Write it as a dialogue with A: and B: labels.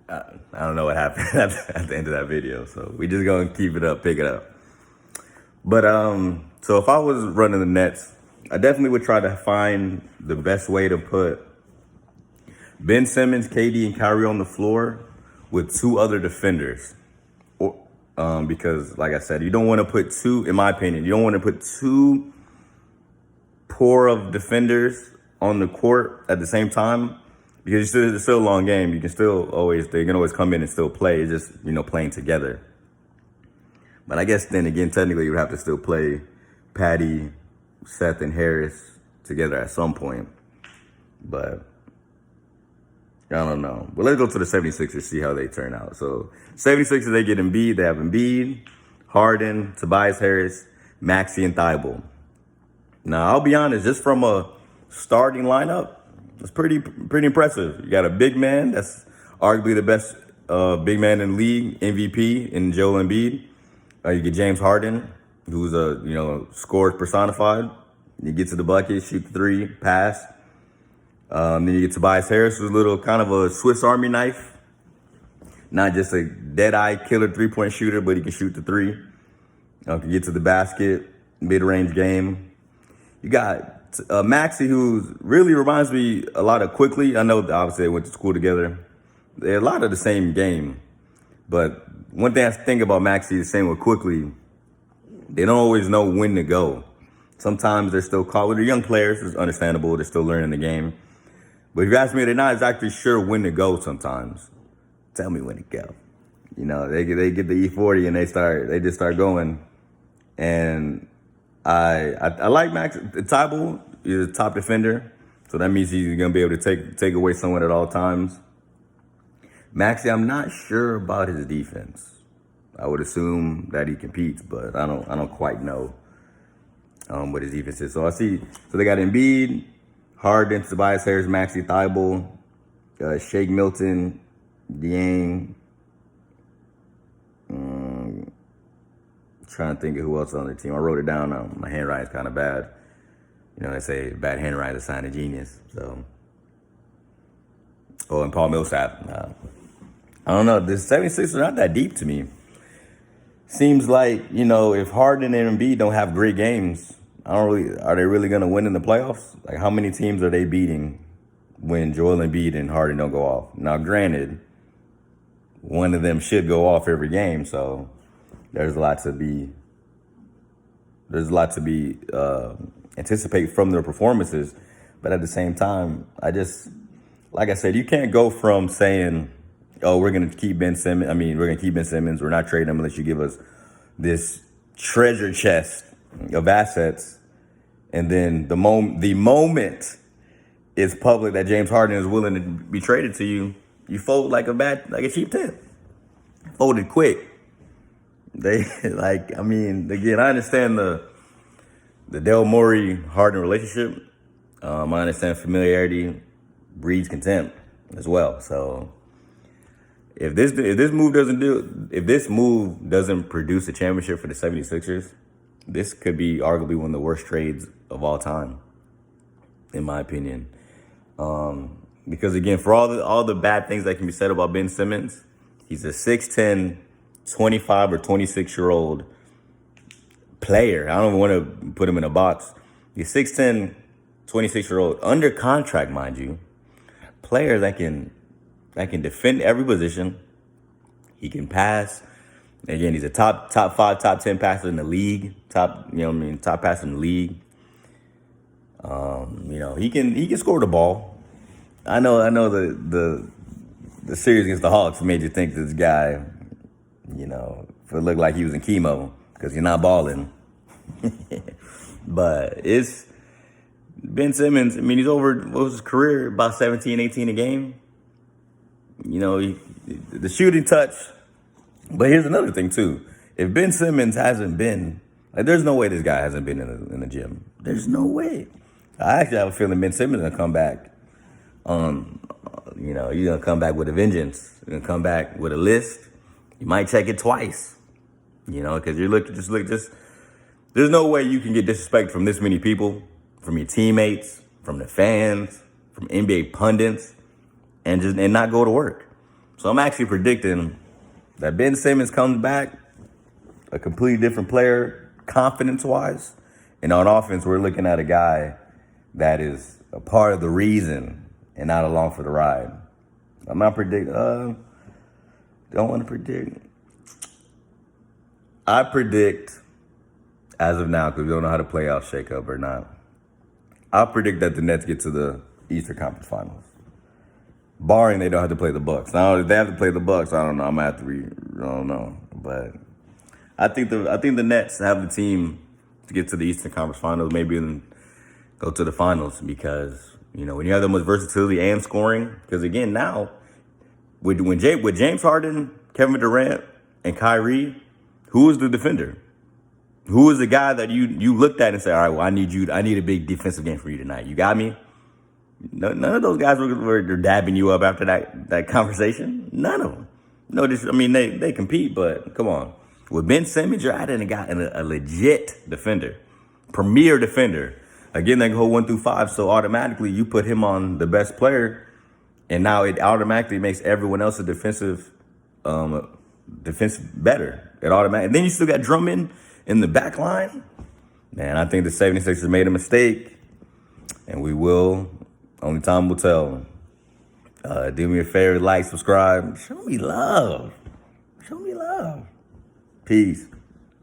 A: I don't know what happened at the end of that video, so we just gonna keep it up, pick it up. But so if I was running the Nets, I definitely would try to find the best way to put Ben Simmons, KD, and Kyrie on the floor with two other defenders. Or, because, like I said, you don't want to put two, in my opinion, you don't want to put two poor of defenders on the court at the same time, because it's still a long game. You can still they can always come in and still play. It's just, playing together. But I guess then again, technically, you would have to still play Patty, Seth, and Harris together at some point. But I don't know. But let's go to the 76ers, see how they turn out. So 76ers, they get Embiid. They have Embiid, Harden, Tobias Harris, Maxey, and Thibault. Now, I'll be honest, just from a starting lineup, it's pretty impressive. You got a big man that's arguably the best big man in the league, MVP, in Joel Embiid. You get James Harden, who's scorer personified. You get to the bucket, shoot the three, pass. Then you get Tobias Harris, who's a little kind of a Swiss Army knife. Not just a dead-eye killer three-point shooter, but he can shoot the three. Can get to the basket, mid-range game. You got Maxey, who really reminds me a lot of Quickly. I know obviously they went to school together. They're a lot of the same game. But one thing I think about Maxey is the same with Quickly. They don't always know when to go. Sometimes they're still caught. They're young players. It's understandable. They're still learning the game. But if you ask me, they're not exactly sure when to go sometimes. Tell me when to go. They get the E40 and they just start going. And I like Max. Thibault is a top defender, so that means he's gonna be able to take away someone at all times. Maxey, I'm not sure about his defense. I would assume that he competes, but I don't quite know what his defense is. So they got Embiid, Harden, Tobias Harris, Maxey, Thibault, Shake Milton, Dieng. Trying to think of who else on the team. I wrote it down. My handwriting's kind of bad. They say bad handwriting is a sign of genius. So, and Paul Millsap. I don't know. The 76ers are not that deep to me. Seems like, if Harden and Embiid don't have great games, are they really going to win in the playoffs? Like, how many teams are they beating when Joel Embiid and Harden don't go off? Now, granted, one of them should go off every game, so there's a lot to be anticipate from their performances. But at the same time, like I said, you can't go from saying, oh, we're going to keep Ben Simmons. We're going to keep Ben Simmons. We're not trading him unless you give us this treasure chest of assets. And then the moment it's public that James Harden is willing to be traded to you, you fold like a cheap tip. Folded quick. Again, I understand the Del Morey-Harden relationship. I understand familiarity breeds contempt as well. So if this move doesn't produce a championship for the 76ers, this could be arguably one of the worst trades of all time, in my opinion. Because again, for all the bad things that can be said about Ben Simmons, he's a 6'10", 25 or 26-year-old player. I don't even want to put him in a box. He's 6'10", 26-year-old, under contract, mind you, player that can defend every position. He can pass. Again, he's a top 5, top 10 passer in the league. Top passer in the league. He can score the ball. I know the series against the Hawks made you think this guy, if it looked like he was in chemo because he's not balling. But it's Ben Simmons. He's over, what was his career? About 17, 18 a game. The shooting touch. But here's another thing, too. If Ben Simmons hasn't been, there's no way this guy hasn't been in the gym. There's no way. I actually have a feeling Ben Simmons is going to come back. He's going to come back with a vengeance. He's going to come back with a list. You might check it twice, because there's no way you can get disrespect from this many people, from your teammates, from the fans, from NBA pundits, and not go to work. So I'm actually predicting that Ben Simmons comes back a completely different player, confidence-wise. And on offense, we're looking at a guy that is a part of the reason and not along for the ride. I'm not don't want to predict. I predict, as of now, because we don't know how the playoffs shake up or not, I predict that the Nets get to the Eastern Conference Finals. Barring they don't have to play the Bucks. Now, if they have to play the Bucks, I don't know. I'm gonna have to I don't know. But I think the Nets have the team to get to the Eastern Conference Finals, maybe even go to the finals, because when you have the most versatility and scoring. Because again, now with James Harden, Kevin Durant, and Kyrie, who is the defender? Who is the guy that you looked at and said, all right, well, I need a big defensive game for you tonight. You got me? None of those guys were dabbing you up after that conversation. None of them. No, they compete, but come on. With Ben Simmons, you're adding a legit defender, premier defender. Again, they go 1 through 5, so automatically you put him on the best player, and now it automatically makes everyone else a defensive better. It automatically. And then you still got Drummond in the back line. Man, I think the 76ers made a mistake, and we will. Only time will tell. Do me a favor, like, subscribe. Show me love. Peace.